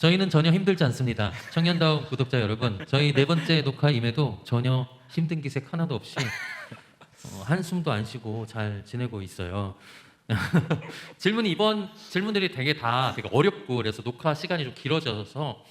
저희는 전혀 힘들지 않습니다. 청년다운 구독자 여러분, 저희 네 번째 녹화임에도 전혀 힘든 기색 하나도 없이 한숨도 안 쉬고 잘 지내고 있어요. 이번 질문들이 되게 어렵고 그래서 녹화 시간이 좀 길어져서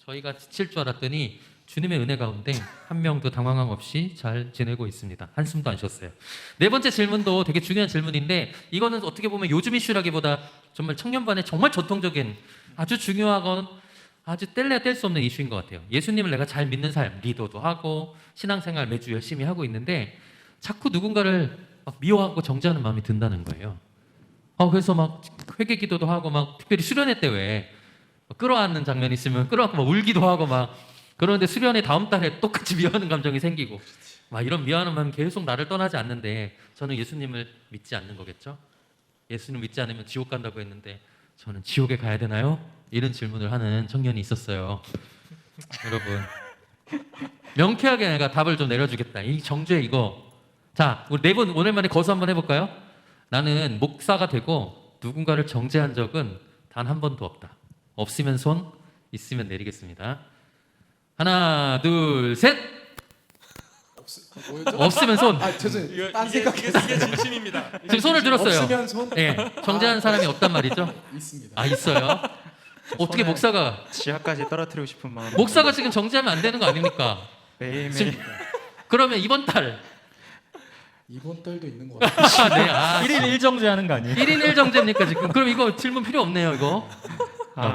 저희가 지칠 줄 알았더니 주님의 은혜 가운데 한 명도 당황함 없이 잘 지내고 있습니다. 한숨도 안 쉬었어요. 네 번째 질문도 되게 중요한 질문인데 이거는 어떻게 보면 요즘 이슈라기보다 정말 청년반의 정말 전통적인 아주 중요하건 아주 뗄래야 뗄 수 없는 이슈인 것 같아요. 예수님을 내가 잘 믿는 삶, 리더도 하고 신앙생활 매주 열심히 하고 있는데 자꾸 누군가를 막 미워하고 정죄하는 마음이 든다는 거예요. 그래서 막 회개 기도도 하고 막 특별히 수련회 때 왜 끌어안는 장면 있으면 끌어안고 막 울기도 하고 막 그러는데 수련회 다음 달에 똑같이 미워하는 감정이 생기고 막 이런 미워하는 마음이 계속 나를 떠나지 않는데 저는 예수님을 믿지 않는 거겠죠? 예수님 믿지 않으면 지옥 간다고 했는데 저는 지옥에 가야 되나요? 이런 질문을 하는 청년이 있었어요. 여러분 명쾌하게 내가 답을 좀 내려주겠다. 이 정죄 이거. 자, 우리 네 분 오늘만에 거수 한번 해볼까요? 나는 목사가 되고 누군가를 정죄한 적은 단 한 번도 없다. 없으면 손, 있으면 내리겠습니다. 하나, 둘, 셋. 없으면 손. 죄송해요. 딴 이게 진심입니다. 지금 손을 들었어요. 없으면 손? 네, 정죄한 사람이 없단 말이죠? 있습니다. 있어요. 어떻게 목사가 지하까지 떨어뜨리고 싶은 마음. 목사가 지금 정죄하면 안 되는 거 아닙니까? 매일매일. 지금, 그러면 이번 달 이번 달도 있는 것 같아요. 네, 1일 1정제 하는 거 아니에요? 1인 1정제입니까 지금? 그럼 이거 질문 필요 없네요 이거.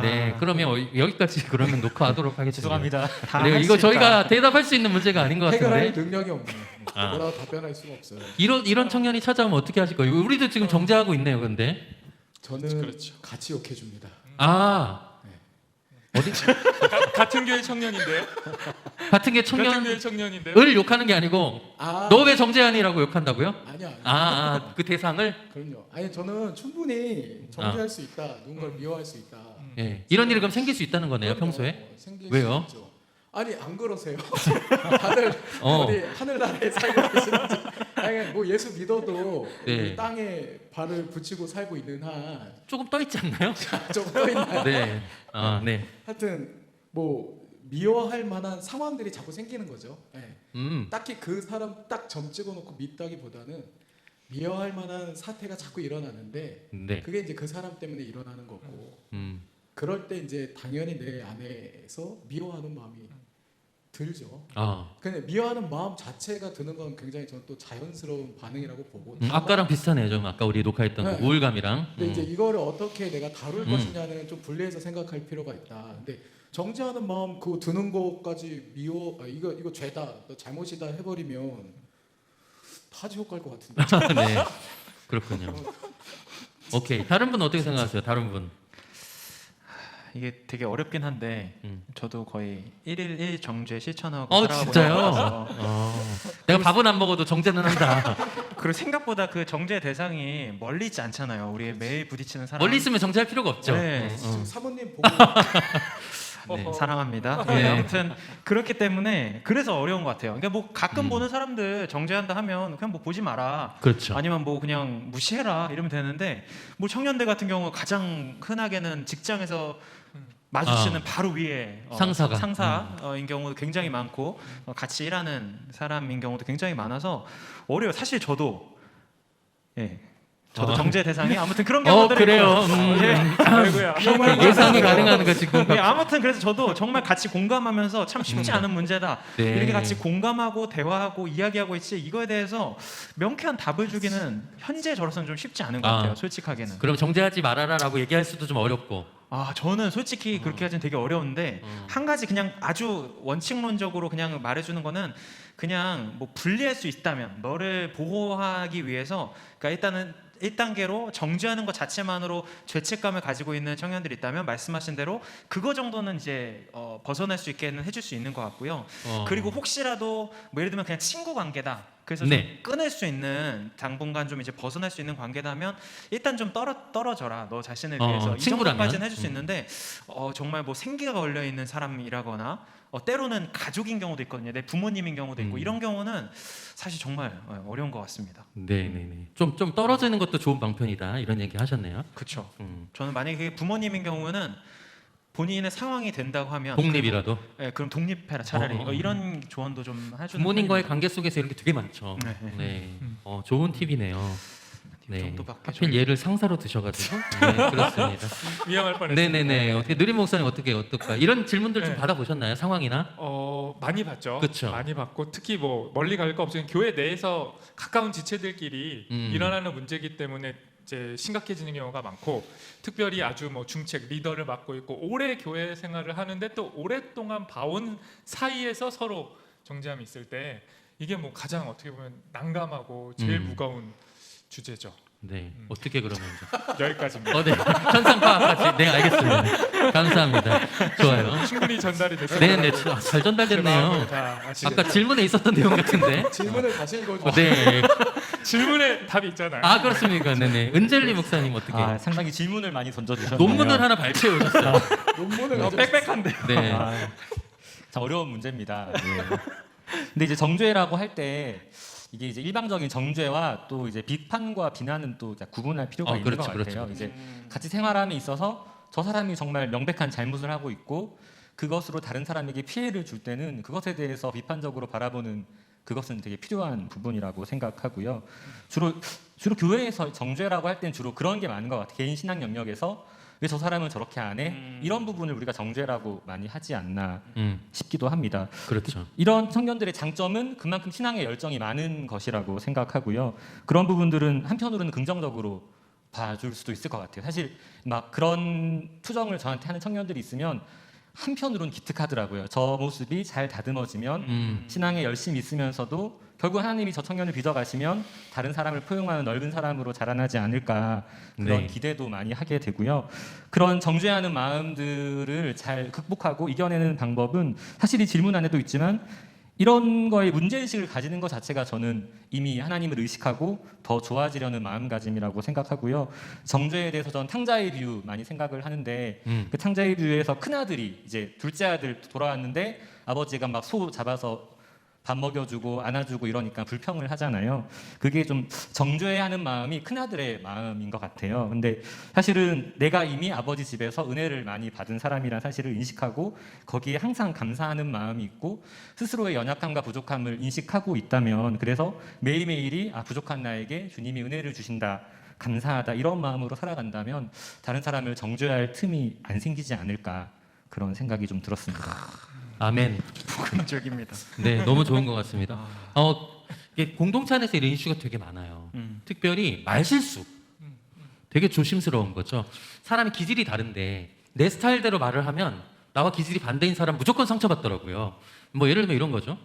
네, 그러면 여기까지 그러면 녹화하도록 하겠습니다. 죄송합니다. 네, 이거 저희가 대답할 수 있는 문제가 아닌 것 해결할 같은데. 능력이 없네요. 뭐라고 답변할 수가 없어요. 이런 청년이 찾아오면 어떻게 하실 거예요? 우리도 지금 정죄하고 있네요, 근데. 저는 그렇죠. 같이 욕해 줍니다. 어디 같은 교회 청년인데요. 같은 게 같은 교회 청년을 청년인데요. 욕하는 게 아니고 아, 너 왜 정죄하니라고 욕한다고요? 아니야. 그 대상을. 그럼요. 아니 저는 충분히 정죄할 수 있다. 누군가를 미워할 수 있다. 예, 이런 일이 그럼 생길 수 있다는 거네요, 그럼요. 평소에. 생길 왜요? 수 있죠. 아니 안 그러세요? 다들 어. 어디 하늘나라에 살고 계시는지. 아니 뭐 예수 믿어도 네. 이 땅에 발을 붙이고 살고 있는 한 조금 떠 있지 않나요? 조금 떠 있나요? 네. 네. 하여튼 뭐 미워할 만한 상황들이 자꾸 생기는 거죠. 네. 딱히 그 사람 딱 점 찍어놓고 믿다기보다는 미워할 만한 사태가 자꾸 일어나는데 네. 그게 이제 그 사람 때문에 일어나는 거고 그럴 때 이제 당연히 내 안에서 미워하는 마음이 들죠. 근데 미워하는 마음 자체가 드는 건 굉장히 저는 또 자연스러운 반응이라고 보고 아까랑 비슷하네요, 좀 아까 우리 녹화했던 네. 그 우울감이랑. 근데 이제 이거를 어떻게 내가 다룰 것이냐는 좀 분리해서 생각할 필요가 있다. 근데 정죄하는 마음 그 드는 것까지 이거 죄다 너 잘못이다 해버리면 다 지옥 갈 것 같은데. 네. 그렇군요. 오케이. 다른 분 어떻게 생각하세요? 다른 분. 이게 되게 어렵긴 한데 저도 거의 1일 1정죄 실천하고 살아가고 진짜요? 있어서 내가 밥은 안 먹어도 정죄는 한다. 그리고 생각보다 그 정죄 대상이 멀리 있지 않잖아요. 우리 매일 부딪히는 사람. 멀리 있으면 정죄할 필요가 없죠. 네. 지금 사모님 보고 네. 사랑합니다. 네. 네. 아무튼 그렇기 때문에 그래서 어려운 것 같아요. 그러니까 뭐 가끔 보는 사람들 정죄한다 하면 그냥 뭐 보지 마라. 그렇죠. 아니면 뭐 그냥 무시해라 이러면 되는데 뭐 청년들 같은 경우 가장 흔하게는 직장에서 마주치는 바로 위에 상사인 경우도 굉장히 많고 같이 일하는 사람인 경우도 굉장히 많아서 어려요. 사실 저도 정죄 대상이 아무튼 그런 경우들이 그래요. 아이고야. 예상이 가능한 거 지금. 네, 아무튼 그래서 저도 정말 같이 공감하면서 참 쉽지 않은 문제다. 네. 이렇게 같이 공감하고 대화하고 이야기하고 있지 이거에 대해서 명쾌한 답을 주기는 현재 저로서는 좀 쉽지 않은 것 같아요. 솔직하게는. 그럼 정죄하지 말아라라고 얘기할 수도 좀 어렵고. 저는 솔직히 그렇게 하기는 되게 어려운데 한 가지 그냥 아주 원칙론적으로 그냥 말해주는 거는 그냥 뭐 분리할 수 있다면 너를 보호하기 위해서 그러니까 일단은 1단계로 정죄하는 것 자체만으로 죄책감을 가지고 있는 청년들이 있다면 말씀하신 대로 그거 정도는 이제 벗어날 수 있게는 해줄 수 있는 것 같고요. 그리고 혹시라도 뭐 예를 들면 그냥 친구 관계다. 그래서 좀 끊을 수 있는 당분간 좀 이제 벗어날 수 있는 관계라면 일단 좀 떨어져라 너 자신을 위해서 이 정도까지는 해줄 수 있는데 정말 뭐 생기가 걸려 있는 사람이라거나 때로는 가족인 경우도 있거든요. 내 부모님인 경우도 있고 이런 경우는 사실 정말 어려운 것 같습니다. 네네네. 좀 떨어지는 것도 좋은 방편이다 이런 얘기 하셨네요. 그렇죠. 저는 만약에 그게 부모님인 경우는 본인의 상황이 된다고 하면 독립이라도 그럼 독립해라 차라리 어. 이런 조언도 좀 해주는 부모님과의 편입니다. 관계 속에서 이런 게 되게 많죠. 네, 네. 네, 좋은 팁이네요. 네, 정도밖에 하필 얘를 상사로 드셔가지고 네, 그렇습니다. 위험할 뻔했습니다. 네네네. 어떻게 느림 목사님 어떨까? 이런 질문들 좀 네. 받아보셨나요? 상황이나? 많이 봤죠. 그쵸. 많이 봤고 특히 뭐 멀리 갈 거 없으면 교회 내에서 가까운 지체들끼리 일어나는 문제이기 때문에 이제 심각해지는 경우가 많고 특별히 아주 뭐 중책 리더를 맡고 있고 오래 교회 생활을 하는데 또 오랫동안 봐온 사이에서 서로 정죄함이 있을 때 이게 뭐 가장 어떻게 보면 난감하고 제일 무거운 주제죠. 네. 어떻게 그러면 여기까지입니다. 네. 현상 파악까지. 네, 알겠습니다. 감사합니다. 좋아요. 충분히 전달이 됐습니다. 네네. 잘 전달됐네요. 아까 질문에 있었던 내용 같은데. 질문을 다시 읽어주세요. 네. 질문에 답이 있잖아요. 아 그렇습니까? 네네. 은젤리 목사님 어떻게? 상당히 질문을 많이 던져주셨네요. 논문을 하나 발표해 오셨어요. 논문을 가지고 빽빽한데. 네. 참 어려운 문제입니다. 예. 근데 이제 정죄라고 할 때 이게 이제 일방적인 정죄와 또 이제 비판과 비난은 또 구분할 필요가 있는 그렇죠, 것 같아요. 그렇죠. 이제 같이 생활함에 있어서 저 사람이 정말 명백한 잘못을 하고 있고 그것으로 다른 사람에게 피해를 줄 때는 그것에 대해서 비판적으로 바라보는 그것은 되게 필요한 부분이라고 생각하고요. 주로 교회에서 정죄라고 할 때는 주로 그런 게 많은 것 같아요. 개인 신앙 영역에서 왜 저 사람은 저렇게 안 해? 이런 부분을 우리가 정죄라고 많이 하지 않나 싶기도 합니다. 그렇죠. 이런 청년들의 장점은 그만큼 신앙의 열정이 많은 것이라고 생각하고요. 그런 부분들은 한편으로는 긍정적으로 봐줄 수도 있을 것 같아요. 사실 막 그런 투정을 저한테 하는 청년들이 있으면 한편으로는 기특하더라고요. 저 모습이 잘 다듬어지면 신앙에 열심히 있으면서도 결국 하나님이 저 청년을 빚어가시면 다른 사람을 포용하는 넓은 사람으로 자라나지 않을까 그런 네. 기대도 많이 하게 되고요. 그런 정죄하는 마음들을 잘 극복하고 이겨내는 방법은 사실 이 질문 안에도 있지만 이런 거에 문제의식을 가지는 것 자체가 저는 이미 하나님을 의식하고 더 좋아지려는 마음가짐이라고 생각하고요. 정죄에 대해서 저는 탕자의 뷰 많이 생각을 하는데 그 탕자의 뷰에서 큰아들이 이제 둘째 아들 돌아왔는데 아버지가 막 소 잡아서 밥 먹여주고 안아주고 이러니까 불평을 하잖아요. 그게 좀 정죄하는 마음이 큰아들의 마음인 것 같아요. 근데 사실은 내가 이미 아버지 집에서 은혜를 많이 받은 사람이란 사실을 인식하고 거기에 항상 감사하는 마음이 있고 스스로의 연약함과 부족함을 인식하고 있다면 그래서 매일매일이 부족한 나에게 주님이 은혜를 주신다. 감사하다. 이런 마음으로 살아간다면 다른 사람을 정죄할 틈이 안 생기지 않을까 그런 생각이 좀 들었습니다. 아멘. 부근적입니다. 네, 너무 좋은 것 같습니다. 이게 공동체 안에서 이런 이슈가 되게 많아요. 특별히 말실수. 되게 조심스러운 거죠. 사람이 기질이 다른데 내 스타일대로 말을 하면 나와 기질이 반대인 사람 무조건 상처받더라고요. 뭐 예를 들면 이런 거죠.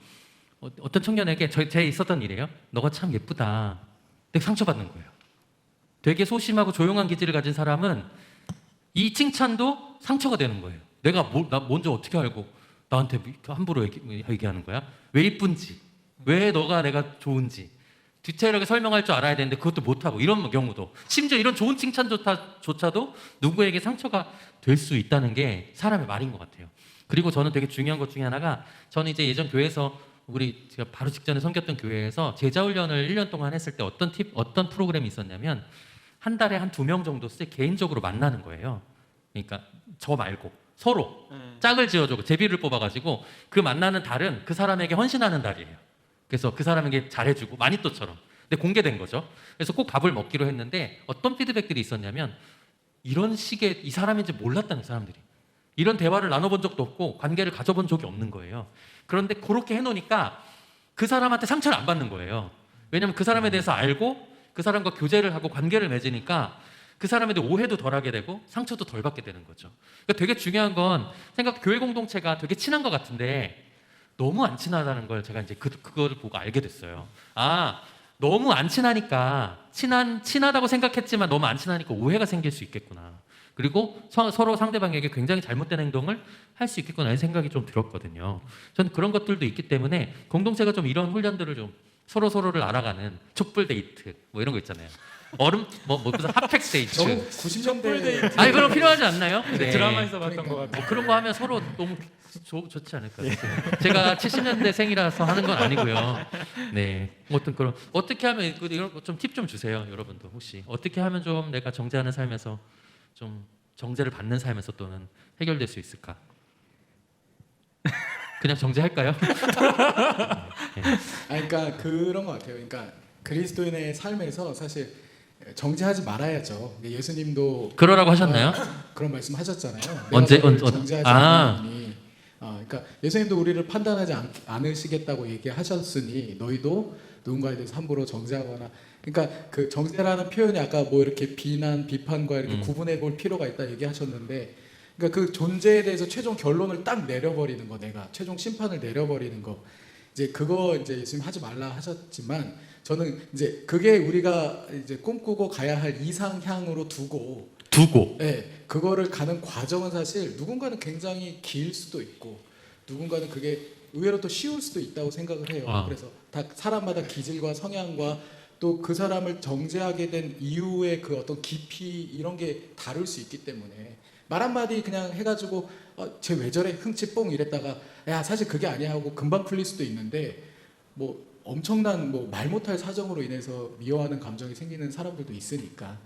어떤 청년에게 제 있었던 일이에요. 너가 참 예쁘다. 되게 상처받는 거예요. 되게 소심하고 조용한 기질을 가진 사람은 이 칭찬도 상처가 되는 거예요. 나 먼저 어떻게 알고 나한테 함부로 얘기하는 거야? 왜 이쁜지, 왜 내가 좋은지 디테일하게 설명할 줄 알아야 되는데 그것도 못하고 이런 경우도 심지어 이런 좋은 칭찬조차도 누구에게 상처가 될 수 있다는 게 사람의 말인 것 같아요. 그리고 저는 되게 중요한 것 중에 하나가 저는 이제 예전 교회에서 제가 바로 직전에 섬겼던 교회에서 제자훈련을 1년 동안 했을 때 어떤 프로그램이 있었냐면 한 달에 한 2명 정도 개인적으로 만나는 거예요. 그러니까 저 말고 서로 짝을 지어주고 제비를 뽑아가지고 그 만나는 달은 그 사람에게 헌신하는 달이에요. 그래서 그 사람에게 잘해주고 마니또처럼. 근데 공개된 거죠. 그래서 꼭 밥을 먹기로 했는데 어떤 피드백들이 있었냐면 이런 식의 이 사람인지 몰랐다는 사람들이. 이런 대화를 나눠본 적도 없고 관계를 가져본 적이 없는 거예요. 그런데 그렇게 해놓으니까 그 사람한테 상처를 안 받는 거예요. 왜냐하면 그 사람에 대해서 알고 그 사람과 교제를 하고 관계를 맺으니까 그 사람에 대해 오해도 덜하게 되고 상처도 덜 받게 되는 거죠. 그러니까 되게 중요한 건 교회 공동체가 되게 친한 것 같은데 너무 안 친하다는 걸 제가 이제 그거를 보고 알게 됐어요. 너무 안 친하니까 친하다고 생각했지만 너무 안 친하니까 오해가 생길 수 있겠구나. 그리고 서로 상대방에게 굉장히 잘못된 행동을 할 수 있겠구나 하는 생각이 좀 들었거든요. 저는 그런 것들도 있기 때문에 공동체가 좀 이런 훈련들을 좀 서로를 알아가는 촛불 데이트 뭐 이런 거 있잖아요. 무슨 핫팩 데이트. 너무 90년대 아니 그럼 필요하지 않나요? 네. 드라마에서 봤던 것 같아요. 뭐 그런 거 하면 서로 너무 좋지 않을까요? 제가 70년대 생이라서 하는 건 아니고요. 네, 그런 어떻게 하면 이런 좀 팁 좀 주세요, 여러분도 혹시 어떻게 하면 좀 내가 정죄하는 삶에서 좀 정죄를 받는 삶에서 또는 해결될 수 있을까? 그냥 정죄할까요? 그러니까 그런 것 같아요. 그러니까 그리스도인의 삶에서 사실 정죄하지 말아야죠. 예수님도 그러라고 하셨나요? 그런 말씀하셨잖아요. 언제- 내가 너를 언- 정죄하지 아. 않으니. 그러니까 예수님도 우리를 판단하지 않으시겠다고 얘기하셨으니 너희도 누군가에 대해서 함부로 정죄하거나. 그러니까 그 정죄라는 표현이 아까 뭐 이렇게 비난, 비판과 이렇게 구분해 볼 필요가 있다 얘기하셨는데, 그러니까 그 존재에 대해서 최종 결론을 딱 내려버리는 거, 내가 최종 심판을 내려버리는 거, 이제 그거 이제 예수님 하지 말라 하셨지만 저는 이제 그게 우리가 이제 꿈꾸고 가야 할 이상향으로 두고, 네, 그거를 가는 과정은 사실 누군가는 굉장히 길 수도 있고 누군가는 그게 의외로 또 쉬울 수도 있다고 생각을 해요. 아. 그래서 다 사람마다 기질과 성향과 또 그 사람을 정죄하게 된 이유의 그 어떤 깊이 이런 게 다를 수 있기 때문에 말 한마디 그냥 해가지고 쟤 왜 저래 흥치 뽕 이랬다가 야 사실 그게 아니야 하고 금방 풀릴 수도 있는데, 뭐 엄청난 뭐 말 못할 사정으로 인해서 미워하는 감정이 생기는 사람들도 있으니까.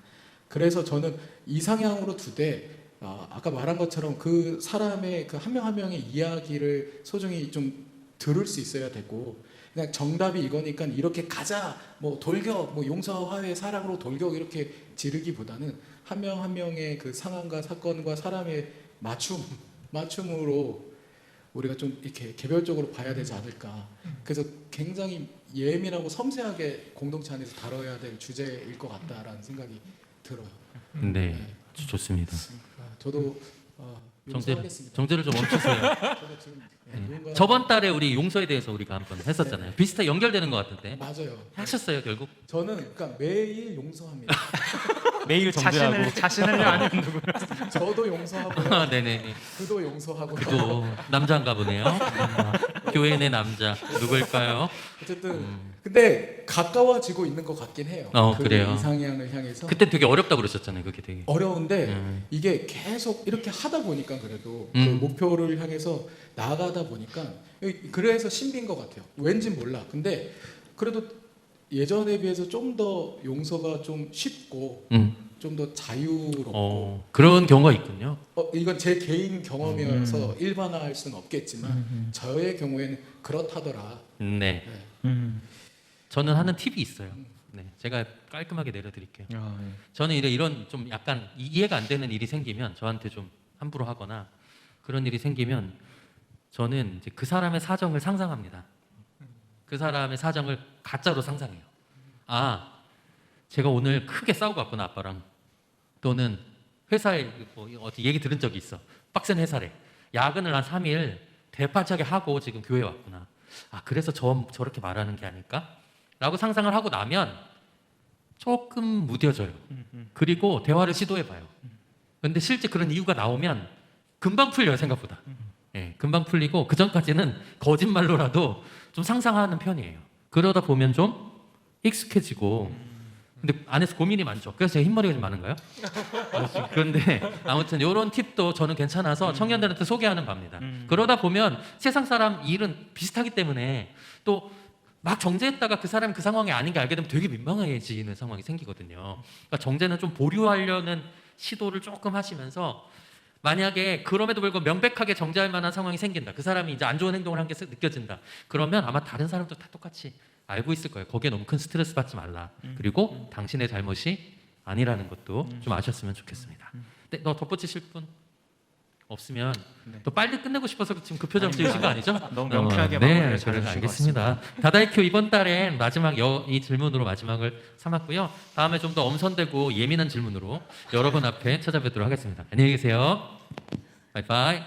그래서 저는 이상향으로 두되 아까 말한 것처럼 그 사람의 그 한 명 한 명의 이야기를 소중히 좀 들을 수 있어야 되고, 그냥 정답이 이거니까 이렇게 가자 뭐 돌격 뭐 용서 화해 사랑으로 돌격 이렇게 지르기보다는 한 명 한 명의 그 상황과 사건과 사람의 맞춤으로 우리가 좀 이렇게 개별적으로 봐야 되지 않을까. 그래서 굉장히 예민하고 섬세하게 공동체 안에서 다뤄야 될 주제일 것 같다라는 생각이 들어요. 네, 좋습니다. 저도 용서하겠습니다. 정죄를 좀 멈추세요. 저도 지금 누군가 저번 달에 우리 용서에 대해서 우리가 한번 했었잖아요. 비슷하게 연결되는 것 같은데 맞아요. 하셨어요 결국? 저는 그러니까 매일 용서합니다. 매일 정죄하고 자신을 아는 누구. 저도 용서하고요. 아, 네네네. 그도 용서하고요. 그도 남자인가 보네요. 교회 내 남자 누굴까요? 어쨌든 근데 가까워지고 있는 것 같긴 해요. 그 그래요. 이상향을 향해서. 그때 되게 어렵다 그러셨잖아요. 그게 되게. 어려운데 이게 계속 이렇게 하다 보니까 그래도 그 목표를 향해서 나아가다 보니까 그래서 신비인 것 같아요. 왠지 몰라. 근데 그래도 예전에 비해서 좀 더 용서가 좀 쉽고 좀 더 자유롭고 그런 경우가 있군요. 이건 제 개인 경험이어서 일반화할 수는 없겠지만 저의 경우에는 그렇다더라. 네. 저는 하는 팁이 있어요. 네, 제가 깔끔하게 내려드릴게요. 저는 이런 좀 약간 이해가 안 되는 일이 생기면 저한테 좀 함부로 하거나 그런 일이 생기면 저는 이제 그 사람의 사정을 상상합니다. 그 사람의 사정을 가짜로 상상해요. 제가 오늘 크게 싸우고 왔구나 아빠랑. 또는 회사에 어디 얘기 들은 적이 있어. 빡센 회사래. 야근을 한 3일 대파차게 하고 지금 교회에 왔구나. 그래서 저렇게 말하는 게 아닐까? 라고 상상을 하고 나면 조금 무뎌져요. 그리고 대화를 시도해봐요. 근데 실제 그런 이유가 나오면 금방 풀려요 생각보다. 예, 금방 풀리고 그 전까지는 거짓말로라도 좀 상상하는 편이에요. 그러다 보면 좀 익숙해지고. 근데 안에서 고민이 많죠. 그래서 제가 흰머리가 좀 많은가요? 그런데 아무튼 이런 팁도 저는 괜찮아서 청년들한테 소개하는 바입니다. 그러다 보면 세상 사람 일은 비슷하기 때문에 또 막 정죄했다가 그 사람이 그 상황이 아닌 게 알게 되면 되게 민망해지는 상황이 생기거든요. 그러니까 정죄는 좀 보류하려는 시도를 조금 하시면서 만약에 그럼에도 불구하고 명백하게 정죄할 만한 상황이 생긴다. 그 사람이 이제 안 좋은 행동을 한 게 느껴진다. 그러면 아마 다른 사람도 다 똑같이 알고 있을 거예요. 거기에 너무 큰 스트레스 받지 말라. 그리고 당신의 잘못이 아니라는 것도 좀 아셨으면 좋겠습니다. 근데 너 덧붙이실 분 없으면 또 빨리 끝내고 싶어서 지금 그 표정 지으신 거 아니죠? 너무 명쾌하게 네, 마무리를 잘 해주신 것 알겠습니다. 다다이큐 이번 달엔 마지막 이 질문으로 마지막을 삼았고요. 다음에 좀 더 엄선되고 예민한 질문으로 여러분 앞에 찾아뵙도록 하겠습니다. 안녕히 계세요. 바이바이.